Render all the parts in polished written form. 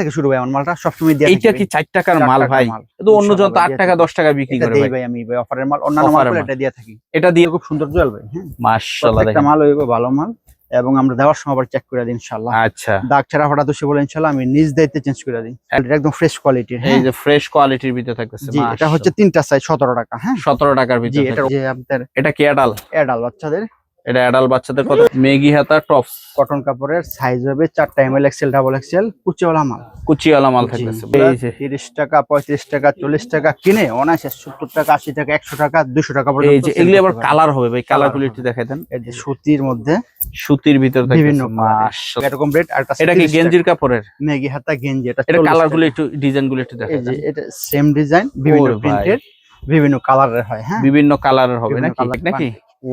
থেকে শুরু ভাই আমার মালটা সবসময় দিয়ে এইটা কি 4 টাকার মাল ভাই? তো অন্য জন তো 8 টাকা 10 টাকা বিক্রি করে ভাই। ভাই আমি ভাই অফারের মাল অন্যান্য মাল এটা দিয়ে থাকি। এটা দিয়ে খুব সুন্দর জল ভাই। হ্যাঁ মাশাআল্লাহ প্রত্যেকটা মাল হইবে ভালো মাল এবং আমরা দেওয়ার সময় আবার চেক করে দিই ইনশাআল্লাহ। আচ্ছা দাগ ছাড়া ফাটা দোষে বলে ইনশাআল্লাহ আমি নিজ দায়িত্বে চেঞ্জ করে দিই। এটা একদম ফ্রেশ কোয়ালিটির। এই যে ফ্রেশ কোয়ালিটির ভিতরে থাকতেছে জি এটা হচ্ছে তিনটা সাইজ 17 টাকা। হ্যাঁ 17 টাকার ভিতরে। জি এটা যে আপনাদের এটা কি অ্যাডাল বাচ্চাদের। এটা অ্যাডাল্ট বাচ্চাদের কত? মেগি হাতা টপস কটন কাপড়ের সাইজ হবে 4টা এমএল এক্সেল ডাবল এক্সেল কুচিওয়ালা মাল। কুচিওয়ালা মাল থাকতেছে। এই যে 30 টাকা 35 টাকা 40 টাকা কিনে অনায়াসে 70 টাকা 80 টাকা 100 টাকা 200 টাকা পর্যন্ত। এই যে এগুলি আবার কালার হবে ভাই, কালারগুলো একটু দেখাই দেন। এই যে সুতির মধ্যে সুতির ভিতর বিভিন্ন থাকতেছে মাশাআল্লাহ। এরকম রেট। আর এটা কি গেঞ্জির কাপড়ের? মেগি হাতা গেঞ্জি। এটা কালারগুলো একটু ডিজাইনগুলো একটু দেখাই এই যে দেন। এটা সেম ডিজাইন বিভিন্ন প্রিন্টের বিভিন্ন কালারের হয়। হ্যাঁ বিভিন্ন কালারের হবে নাকি?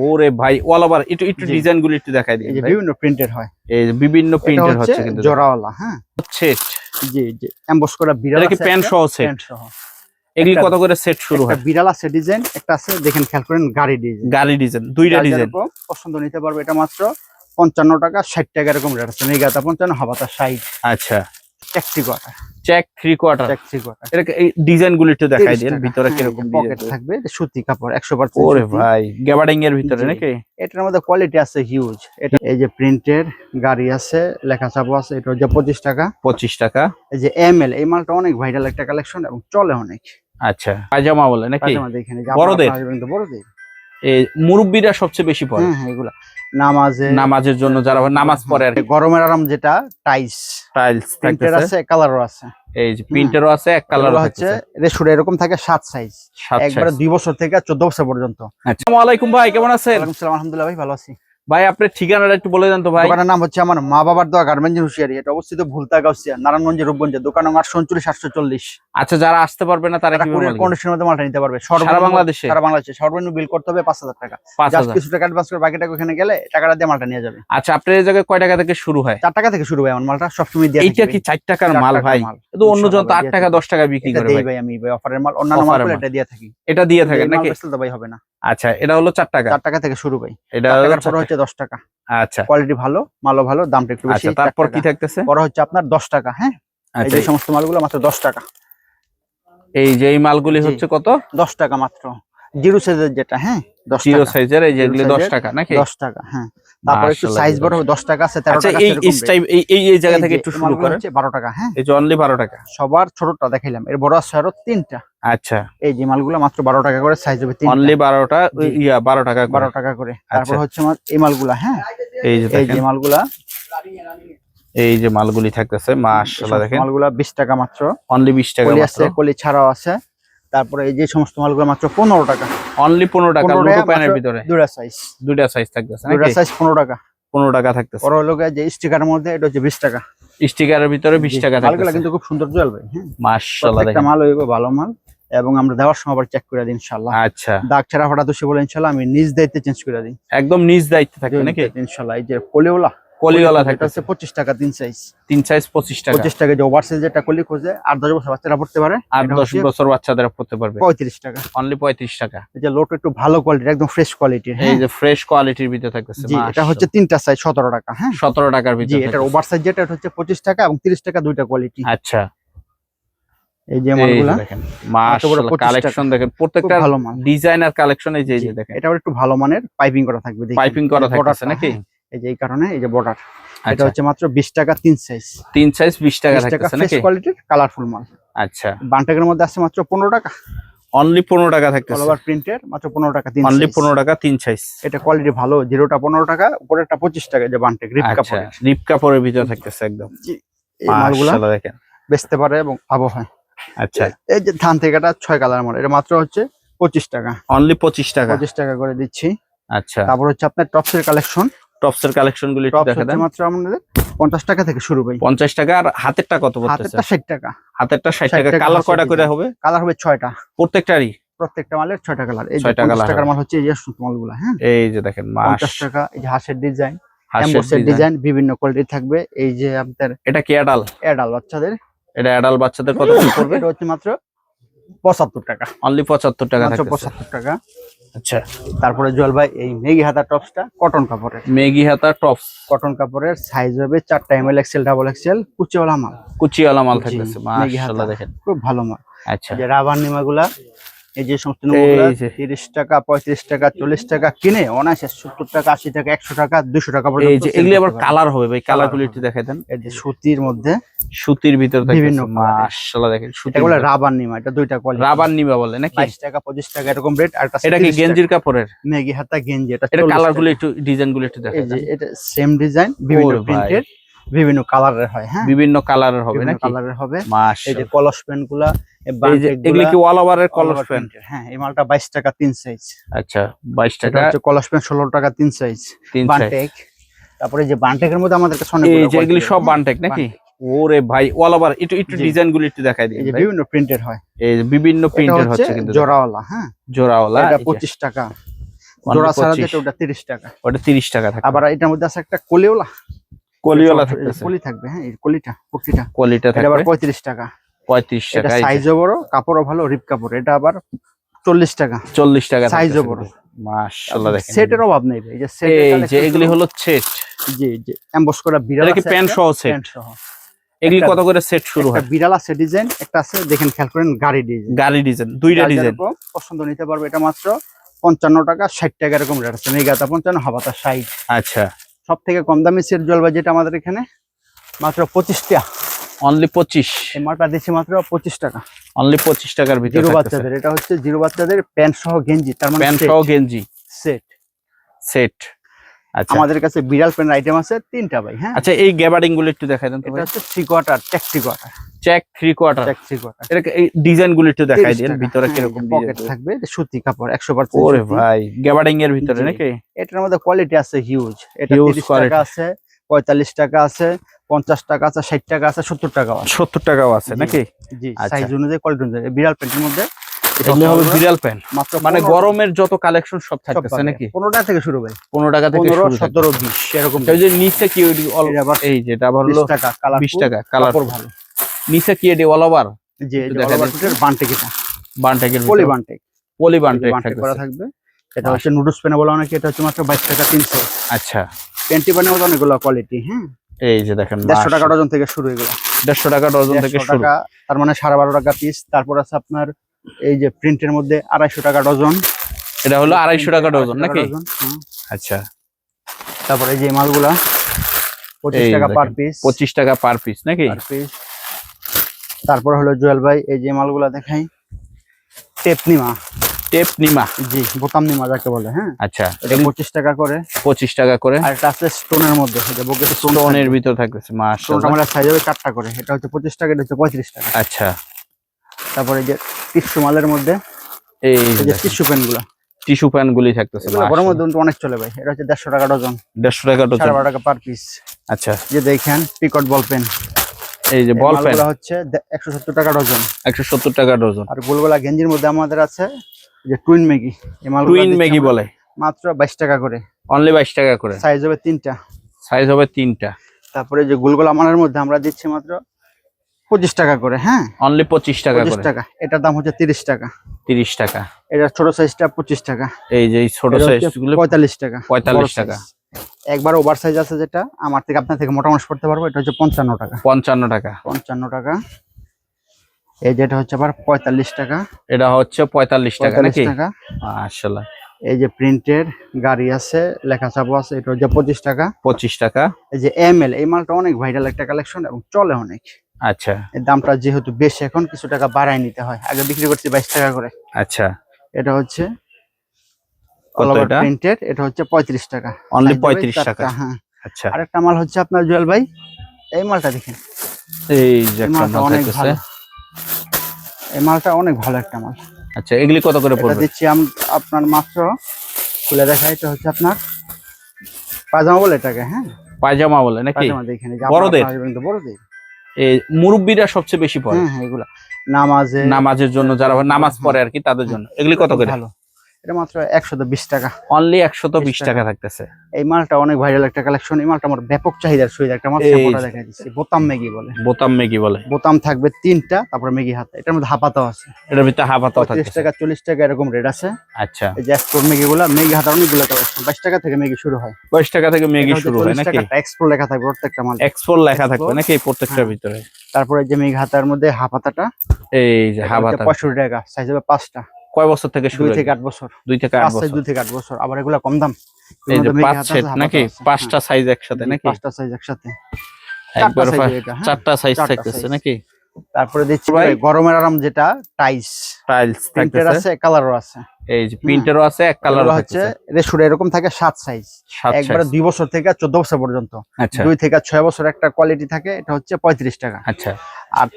ওরে ভাই অল ওভার একটু ডিজাইনগুলো একটু দেখাই দিন। এই যে বিভিন্ন প্রিন্টের হয়। এই যে বিভিন্ন প্রিন্টের হচ্ছে কিন্তু জোড়াওয়ালা। হ্যাঁ সেট। জি জি এমবস করা বিড়াল আছে। এটা কি প্যান্ট সহ সেট? এগুলি কত করে সেট শুরু হয়? বিড়াল আছে ডিজাইন একটা আছে, দেখেন খেয়াল করেন গাড়ি ডিজাইন দুইটা ডিজাইন পছন্দ নিতে পারবে। এটা মাত্র 55 টাকা 60 টাকা এরকম রেট আছে। মেগাটা 55 হাবাতা 60। আচ্ছা চেক 3 কোয়ার্টার। Check 3 quarter. এটা এই ডিজাইনগুলো একটু দেখাই দেন ভিতরে কি রকম পকেট থাকবে। সুতি কাপড় 100%। ওরে ভাই গ্যাবার্ডিং এর ভিতরে নাকি? এটার মধ্যে কোয়ালিটি আছে হিউজ। এটা এই যে প্রিন্টের গাড়ি আছে, লেখা চাপও আছে। এটা হচ্ছে 25 টাকা। 25 টাকা। এই যে এমএল এই মালটা অনেক ভাইরাল একটা কালেকশন এবং চলে অনেক। আচ্ছা পায়জামা বলে নাকি? পায়জামা দেখেন বড়দের বড়দের এই মুরব্বিরা সবচেয়ে বেশি পরে। হ্যাঁ এগুলা নামাজের জন্য যারা নামাজ পড়ে আর গরমের আরাম যেটা টাইলস প্রিন্টের আছে, কালারও আছে। এই যে প্রিন্টেরও আছে, এক কালার হচ্ছে রেশুরে এরকম থাকে 7 সাইজ একবারে 2 বছর থেকে 14 বছর পর্যন্ত। আসসালামু আলাইকুম ভাই, কেমন আছেন? ওয়ালাইকুম আসসালাম, আলহামদুলিল্লাহ ভাই ভালো আছি। ভাই আপনার ঠিকানাটা একটু বলে দেন তো ভাই। দোকানের নাম হচ্ছে আমার মা বাবার দোয়া গার্মেন্টস হুশিয়ারি। এটা অবস্থিত ভুলতা গাউসিয়া নারায়ণগঞ্জে রূপগঞ্জে। দোকান নম্বর 39 840। আচ্ছা যারা আসতে পারবে না তারা কিভাবে কন্ডিশনের মধ্যে মালটা নিতে পারবে? সারা বাংলাদেশে? সারা বাংলাদেশে সর্বনিম্ন বিল করতে হবে 5000 টাকা। জাস্ট কিছু টাকা অ্যাডভান্স করে বাকি টাকা ওখানে গেলে টাকাটা দিয়ে মালটা নিয়ে যাবে। আচ্ছা আপনার এই জায়গায় কয় টাকা থেকে শুরু হয়? 4 টাকা থেকে শুরু হয় আমার মালটা সবসময় দিয়ে। এইটা কি 4 টাকার মাল ভাই? তো অন্য জন তো 8 টাকা 10 টাকা বিক্রি করে ভাই। ভাই আমি ভাই অফারের মাল অন্যান্য মাল এটা দিয়ে থাকি। এটা দিয়ে থাকেন নাকি? তো ভাই হবে না। আচ্ছা এটা হলো 4 টাকা। 4 টাকা থেকে শুরু ভাই। এটা হচ্ছে 10 টাকা। আচ্ছা কোয়ালিটি ভালো, মালও ভালো, দামটা একটু বেশি। আচ্ছা তারপর কি থাকতেছে? বড় হচ্ছে আপনার 10 টাকা। হ্যাঁ এই সমস্ত মালগুলো মাত্র 10 টাকা। এই যে এই মালগুলি হচ্ছে কত? 10 টাকা মাত্র। জিরো সাইজের যেটা। হ্যাঁ 10 টাকা। জিরো সাইজের এই যেগুলি 10 টাকা নাকি? 10 টাকা। হ্যাঁ তারপর একটু সাইজ বড় হবে 10 টাকা আছে, 13 টাকা আছে। এই জায়গা থেকে একটু শুরু করেন। 12 টাকা। হ্যাঁ এই যে অনলি 12 টাকা। সবার ছোটটা দেখাইলাম, এর বড় আছে আরো 3টা। আচ্ছা এই যে মালগুলো মাত্র 12 টাকা করে সাইজ হবে 3টা। অনলি 12টা 12 টাকা 12 টাকা করে। তারপর হচ্ছে আমার এই মালগুলা। হ্যাঁ এই যে মালগুলা এই যে মালগুলি থাকতেছে মাশাআল্লাহ দেখেন। মালগুলা 20 টাকা মাত্র। অনলি 20 টাকা কলি মাত্র। আছে, কলি ছাড়াও আছে। তারপরে এই যে সমস্ত মালগুলো মাত্র 15 টাকা। অনলি 15 টাকা লুটো প্যানের ভিতরে। দুইটা সাইজ থাকতেছে নাকি? দুইটা সাইজ 15 টাকা। 15 টাকা থাকতেছে। বড় লোকে যে স্টিকারের মধ্যে এটা হচ্ছে 20 টাকা। স্টিকারের ভিতরে 20 টাকা থাকতেছে। মালগুলো কিন্তু খুব সুন্দর জ্বলবে। হ্যাঁ মাশাআল্লাহ দেখেন। একটা মাল হইবে ভালো মাল এবং আমরা দেওয়ার সময় আবার চেক করে দিই ইনশাআল্লাহ। আচ্ছা দাগ ছাড়া ফাটা দোষে বলে ইনশাআল্লাহ আমি নিজ দায়িত্বে চেঞ্জ করে দিই। একদম নিজ দায়িত্বে থাকবে নাকি? ইনশাআল্লাহ। এই যে কলিওয়ালা থাকতেছে 25 টাকা 3 সাইজ। 3 সাইজ 25 টাকা। 25 টাকা। যে ওভার সাইজ যেটা কলি খোঁজে 8-10 বছর বাচ্চারা পড়তে পারে। 8-10 বছর বাচ্চাদের পড়তে পারবে 35 টাকা। অনলি 35 টাকা। এই যে লোট একটু ভালো কোয়ালিটির একদম ফ্রেশ কোয়ালিটির। এই যে ফ্রেশ কোয়ালিটির ভিতরে থাকতেছে। জি এটা হচ্ছে 3টা সাইজ 17 টাকা। হ্যাঁ 17 টাকার ভিতরে। জি এটার ওভার সাইজ যেটা হচ্ছে 25 টাকা এবং 30 টাকা দুইটা কোয়ালিটি। আচ্ছা এই যে মালগুলা দেখেন মাশাআল্লাহ কালেকশন দেখেন প্রত্যেকটা ভালো মাল ডিজাইনার কালেকশন। এই যে দেখেন এটাও একটু ভালো মানের পাইপিং করা থাকবে। পাইপিং করা থাকতেছে নাকি? এই যে এই কারণে এই যে বর্ডার এটা হচ্ছে মাত্র 20 টাকা 3 সাইজ। 3 সাইজ 20 টাকা থাকতেছে নাকি? ফ্রেশ কোয়ালিটির কালারফুল মাল। আচ্ছা বান্টেকের মধ্যে আছে মাত্র 15 টাকা। অনলি 15 টাকা থাকতেছে। অল ওভার প্রিন্টের মাত্র 15 টাকা 3 সাইজ। অনলি 15 টাকা 3 সাইজ। এটা কোয়ালিটি ভালো। জিরোটা 15 টাকা, উপরেরটা 25 টাকা। যে বান্টেক রিপ কাপড়। রিপ কাপড়ের ভিতরে থাকতেছে একদম। এই মালগুলা মাশাআল্লাহ দেখেন বেচতে পারে এবং লাভ হয়। আচ্ছা এই যে ধান থেকে এটা 6 কালার মাল। এটা মাত্র হচ্ছে 25 টাকা। অনলি 25 টাকা। 25 টাকা করে দিচ্ছি। আচ্ছা তারপর হচ্ছে আপনার টপসের কালেকশন। টপসের কালেকশন গুলো একটু দেখা দেন। মাত্র আমাদের 50 টাকা থেকে শুরু ভাই। 50 টাকা। আর হাতেরটা কত পড়তেছে? হাতেরটা 60 টাকা। হাতেরটা 60 টাকা। কালার কয়টা করে হবে? কালার হবে 6টা। প্রত্যেকটা মালের 6টা কালার। এই যে 50 টাকার মাল হচ্ছে এই যে মালগুলা। হ্যাঁ এই যে দেখেন 50 টাকা। এই যে হাঁসের ডিজাইন, এমবসের ডিজাইন বিভিন্ন কোয়ালিটি থাকবে। এই যে আপনাদের এটা কি অ্যাডাল বাচ্চাদের? এটা অ্যাডাল বাচ্চাদের কত পড়বে? এটা হচ্ছে মাত্র 75 টাকা। অনলি 75 টাকা মাত্র থাকতেছে। 75 টাকা। আচ্ছা, তারপরে জল ভাই এই মেগি হাতা টপসটা কটন কাপড়ের, মেগি হাতা টপস, কটন কাপড়ের সাইজ হবে 4টা এমএল এক্সেল ডাবল এক্সেল কুচিওয়ালা মাল, কুচিওয়ালা মাল জি, থাকতেছে মেগি হাতা, মাশাআল্লাহ দেখেন। খুব ভালো মাল। আচ্ছা, যে রাবার নিমাগুলা, এই যে সমস্ত নিমাগুলা এই যে 30 টাকা 35 টাকা 40 টাকা কিনে অনায়াসে 70 টাকা 80 টাকা 100 টাকা 200 টাকা এই পর্যন্ত যে sell এগুলি করতে আবার পারবেন। কালার হবে ভাই, কালার কালার গুলো হবে। একটু দেখাই দেন। এই যে সুতির মধ্যে সুতির ভিতর বিভিন্ন থাকতেছে colour-এর। মাশাআল্লাহ দেখেন, এটা সুতির বলে ভিতর। রাবার নিমা, এটা দুইটা কোয়ালিটি, রাবার নিবা বলে নাকি? 22 টাকা 25 টাকা এরকম রেট। আর এটা কি গেঞ্জির কাপড়ের? মেগি হাতা গেঞ্জি, এটা এটা 40 কালার গুলো টাকা। একটু ডিজাইন গুলো একটু এই দেখাই যে দেন। এটা সেম ডিজাইন, বিভিন্ন ওরে ভাই। প্রিন্টের, বিভিন্ন কালারের হয়, হ্যাঁ বিভিন্ন কালারের হবে বিভিন্ন নাকি? কালারের হবে। এই যে মাশাআল্লাহ, কলস পেন গুলা, এই যে এগুলি কি অল ওভারের কলস পেন? হ্যাঁ এই মালটা 22 টাকা 3 সাইজ। আচ্ছা, 22 এটা টাকা হচ্ছে কলস পেন 16 টাকা 3 সাইজ 3 সাইজ। বানটেক। তারপরে যে বানটেকের মধ্যে আমাদের কাছে অনেক এই যে এগুলি সব বানটেক নাকি? ওরে ভাই, অল ওভার একটু একটু জি। ডিজাইন গুলো একটু দেখাই দিন এই যে ভাই। বিভিন্ন প্রিন্টের হয়, এই যে বিভিন্ন এটা প্রিন্টের হচ্ছে হচ্ছে কিন্তু জোড়াওয়ালা, হ্যাঁ জোড়াওয়ালা। এটা এই যে 25 টাকা, only জোড়া ছাড়া 25 যেটা ওটা 30 টাকা। ওটা 30 টাকা থাকে। আবার এটার মধ্যে আছে একটা কলিওয়ালা, কলিওয়ালা থাকতেছে, কলি থাকবে, হ্যাঁ এই কলিটা কুর্তিটা, কোয়ালিটি এটা আবার থাকবে 35 টাকা। 35 এটা টাকা। সাইজও বড়, কাপড়ও ভালো, রিপ কাপড়। এটা আবার 40 টাকা, 40 টাকা সাইজও থাকতেছে বড়। কিন্তু। মাশাআল্লাহ দেখেন, সেটের অভাব নেই ভাই, এই যে এই যে এগুলি হলো সেট। জি জি এমবস করা বিড়াল এটা কি আছে প্যান্ট একটা, সহ সেট? প্যান্ট সহ। এগুলি একটা- কত করে সেট শুরু একটা হয়? বিড়াল আছে ডিজাইন, একটা আছে দেখেন খেয়াল করেন গাড়ি ডিজাইন, গাড়ি ডিজাইন, দুইটা ডিজাইন। পছন্দ নিতে পারবে। এটা মাত্র 55 টাকা 60 টাকা এরকম রেট আছে। মেগাতা 55, হাবাতা 60। আচ্ছা, সব থেকে কম দামি সেট জলবা যেটা আমাদের এখানে মাত্র 25 টাকা। অনলি 25, এই মালটা দিচ্ছি মাত্র 25 টাকা। অনলি 25 টাকার ভিতরে জিরো থাকতেছে। বাচ্চাদের, এটা হচ্ছে জিরো বাচ্চাদের প্যান্ট সহ গেঞ্জি, তার মানে প্যান্ট সহ গেঞ্জি সেট। সেট। আচ্ছা, আমাদের কাছে বিড়াল প্যান্ট আইটেম আছে 3টা ভাই, হ্যাঁ আচ্ছা এই গ্যাবার্ডিং গুলো একটু দেখাই দেন তো এটা ভাই। হচ্ছে 3 quarter, check 3 quarter, check 3 quarter. Check 3 quarter. এটা এই ডিজাইন গুলো একটু দেখাই দেন, ভিতরে কিরকম পকেট ডিজাইন। থাকবে, এটা সুতি কাপড় 100% ওরে সুতি। ভাই, গ্যাবার্ডিং এর ভিতরে জি। নাকি? এটার মধ্যে কোয়ালিটি আছে হিউজ। এটা Huge 30 quality। টাকা আছে, 45 টাকা আছে, 50 টাকা আছে, 60 টাকা আছে, 70 টাকাও আছে। 70 টাকাও আছে জি। নাকি? জি আচ্ছা। সাইজ অনুযায়ী, কোয়ালিটি অনুযায়ী। বিড়াল প্যান্টের মধ্যে এগুলো হবে বিড়াল প্যান্ট, মাত্র মানে 15 গরমের যত কালেকশন সব সব থাকতেছে পাবে। নাকি? 15 টাকা থেকে শুরু ভাই, 15 টাকা থেকে 15 শুরু 17 20 এরকম। এই যে নিচে কি ওই এটা আবার এই যেটা আবার হলো 20 টাকা, কালার 20 টাকা কালার। কাপড় ভালো। নিচে কি এডি অল ওভার জি একটু এটা দেখা অল ওভার যাচ্ছে। বান্টেক, এটা বান্টেকের পলি ভিতরে বান্টেক, পলি বান্টেক বান্টেক করা থাকতেছে। থাকবে। এটা হচ্ছে নুডলস পেনে বলা অনেকে, এটা হচ্ছে মাত্র 22 টাকা 300। আচ্ছা, প্যান্টি বানের মধ্যে অনেকগুলো কোয়ালিটি, হ্যাঁ এই যে দেখেন 150 টাকা ডজন থেকে শুরু এগুলো। 150 টাকা ডজন থেকে 150 শুরু। টাকা, তার মানে 12.5 টাকা পিস। তারপর আছে আপনার এই যে প্রিন্টের মধ্যে 250 টাকা ডজন। এটা হলো 250 টাকা ডজন নাকি? হুম। আচ্ছা, তারপরে এই যে মালগুলা 25 এই টাকা পার দেখেন, পিস, 25 টাকা পার পিস নাকি? Per piece. তারপর হলো জুয়েল ভাই এই যে মালগুলা দেখাই, টেপ নিমা, টেপ নিমা। জি বোতাম নিমা যাকে বলে, হ্যাঁ আচ্ছা, এটা 25 টাকা করে। 25 টাকা করে। আর এটা আছে স্টোনের মধ্যে, এটা বকে স্টোনের ভিতর থাকতেছে স্টোনটা মাশাআল্লাহ। আমরা সাইজ হবে 4টা করে। এটা হচ্ছে 25 টাকা, এটা হচ্ছে 35 টাকা। আচ্ছা, তারপরে এই যে টিস্যু মালের মধ্যে এই এই যে টিস্যু পেন গুলা, টিস্যু প্যান গুলি থাকতেছে এগুলো গরমের মধ্যে কিন্তু অনেক চলে ভাই। এটা হচ্ছে 150 টাকা ডজন, 150 টাকা ডজন। 12.5 টাকা পার পিস। আচ্ছা, যে দেখেন পিকট বল পেন, এই যে বল পেন হচ্ছে 170 টাকা ডজন। 170 টাকা ডজন। আর গোলগোলা গেঞ্জির মধ্যে আমাদের আছে এই যে টুইন ম্যাগি, এই মালগুলো টুইন ম্যাগি বলে, মাত্র 22 টাকা করে, অনলি 22 টাকা করে। সাইজ হবে 3টা। সাইজ হবে 3টা, তারপরে যে গোলগোলা মানের মধ্যে আমরা দিচ্ছি মাত্র 25 টাকা করে, হ্যাঁ অনলি 25 টাকা 25 করে। টাকা। এটার দাম হচ্ছে 30 টাকা। 30 টাকা। এটা ছোট সাইজটা 25 টাকা। এই যে এই ছোট এটা সাইজ হচ্ছে গুলো 45 টাকা। 45 বড় টাকা। size। একবার ওভার সাইজ আছে যেটা আমার থেকে আপনার থেকে মোটা মানুষ পড়তে পারবো, এটা হচ্ছে 55 টাকা। 55 টাকা। 55 টাকা। এই যেটা হচ্ছে আবার 45 টাকা। এটা হচ্ছে 45 টাকা 45 নাকি? টাকা। মাশাআল্লাহ। এই যে প্রিন্টের গাড়ি আছে, লেখা ছাপা আছে, এটা হচ্ছে 25 টাকা। 25 টাকা। এই যে এমএল, এই মালটা অনেক ভাইরাল একটা কালেকশন এবং চলে অনেক। আচ্ছা, এর দামটা যেহেতু বেশি এখন কিছু টাকা বাড়ায় নিতে হয়, আগে বিক্রি করছি 22 টাকা করে। আচ্ছা, এটা হচ্ছে কত এটা? প্রিন্টেড, এটা হচ্ছে 35 টাকা। অনলি Size হবে 35 টাকা। 4টা, হ্যাঁ। আচ্ছা, আরেকটা মাল হচ্ছে আপনার জুয়েল ভাই, এই মালটা দেখেন, এই যে এই একটা মালটা মাল অনেক থাকতেছে। ভালো, এই মালটা অনেক ভালো একটা মাল। আচ্ছা, এগুলি কত করে এটা পড়বে? দিচ্ছি আপনার মাত্র, খুলে দেখাই, এটা হচ্ছে আপনার পায়জামা বলে এটাকে, হ্যাঁ পায়জামা বলে নাকি? পায়জামা দেখেন, এই যে বড়দের? আপনারা কিন্তু বড়দের, এই মুরব্বিরা সবচেয়ে বেশি পড়ে হ্যাঁ হ্যাঁ, এগুলা নামাজে, নামাজের জন্য, যারা নামাজ পড়ে আর কি তাদের জন্য। এগুলি কত করে? ভালো। এটা মাত্র 120 টাকা। অনলি 120 টাকা থাকতেছে। এই মালটা অনেক ভাইরাল একটা কালেকশন। এই মালটা আমার ব্যাপক চাহিদার সুবিধা একটা মাল, এই স্যাম্পলটা দেখাই দিচ্ছি। বোতাম ম্যাগি বলে। বোতাম ম্যাগি বলে। বোতাম থাকবে 3টা, তারপরে ম্যাগি হাতা। এটার মধ্যে হাপাতাও আছে। এটার ভিতরে হাফাতাও 35 থাকতেছে। টাকা 40 টাকা এরকম রেট আছে। আচ্ছা, এই যে এক্সপোর্ট ম্যাগি গুলা, ম্যাগি হাতার অনেকগুলো কালেকশন। 22 টাকা থেকে ম্যাগি শুরু হয়। 22 টাকা থেকে ম্যাগি শুরু হয় 40 নাকি? টাকাটা এক্সপোর্ট লেখা থাকবে প্রত্যেকটা মাল। এক্সপোর্ট লেখা থাকবে Export, নাকি এই প্রত্যেকটার হ্যাঁ। ভিতরে? তারপরে যে ম্যাগি হাতার মধ্যে হাপাতাটা, এই যে হাফাতা 65 টাকা, সাইজ হবে 5টা। কয় বছর থেকে শুরু 2 হয়? থেকে 8 বছর। 2 থেকে 8 5 সাইজ বছর। 2 থেকে 8 বছর। আবার এগুলা কম দাম। এই যে 5 হাতা সেট আছে, নাকি? হাপাতা আছে। 5টা সাইজ একসাথে জি, নাকি? 5টা সাইজ একসাথে। একবার 4টা সাইজ এটা, হ্যাঁ। 4টা সাইজ 4টা থাকতেছে size। নাকি? তারপরে দেখছি ভাই, গরমের আরাম যেটা টাইস, টাইলস প্রিন্টের থাকতেছে। আছে, কালারও আছে। এই যে প্রিন্টারও আছে, এক কালার এগুলো হচ্ছে থাকতেছে। রেশুরে এরকম থাকে 7 সাইজ। 7 একবারে সাইজ। 2 বছর থেকে 14 বছর পর্যন্ত। আচ্ছা 2 থেকে 6 বছর একটা কোয়ালিটি থাকে, এটা হচ্ছে 35 টাকা। আচ্ছা, আর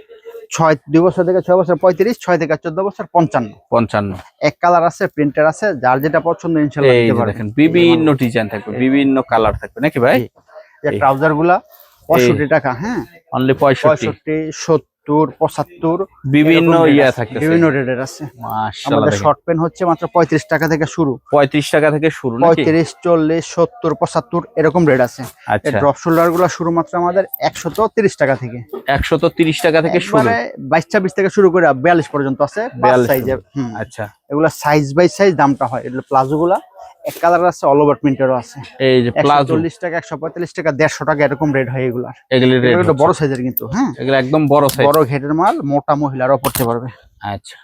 2 বছর থেকে 6 বছর 35, 6 থেকে 14 বছর 55। 55। এক কালার আছে, প্রিন্টার আছে, যার যেটা পছন্দ ইনশাআল্লাহ এই নিতে যে পারবেন। দেখেন বিভিন্ন ডিজাইন থাকবে, বিভিন্ন কালার থাকবে নাকি ভাই? জি। এই ট্রাউজার গুলা 65 টাকা, হ্যাঁ। অনলি 65। 65, 70, 75 বিভিন্ন এরকম rate ইয়া আছে, থাকতেছে। বিভিন্ন রেটের আছে। মাশাআল্লাহ আমাদের দেখেন। শর্ট পেন হচ্ছে মাত্র 35 টাকা থেকে শুরু। 35 টাকা থেকে শুরু নাকি? 35, 40, 70, 75 এরকম রেট আছে। এই আচ্ছা, ড্রপ শোল্ডার গুলো শুরু মাত্র আমাদের 130 টাকা থেকে। 130 টাকা থেকে শুরু। একবারে 22-26 থেকে শুরু করে 42 পর্যন্ত আছে, 5 42 সাইজের। আচ্ছা, এগুলা সাইজ বাই সাইজ দামটা হয়। এগুলো প্লাজো গুলা এক কালার আছে, অল ওভার প্রিন্টারও আছে। এই যে প্লাজো 140 টাকা, 145 টাকা, 150 টাকা এরকম রেট হয় এগুলার। এগুলি রেট এগুলো একটু বড় সাইজের কিন্তু, হ্যাঁ। এগুলো একদম বড় সাইজ। বড় ঘেটের মাল, মোটা মহিলারাও পড়তে পারবে। আচ্ছা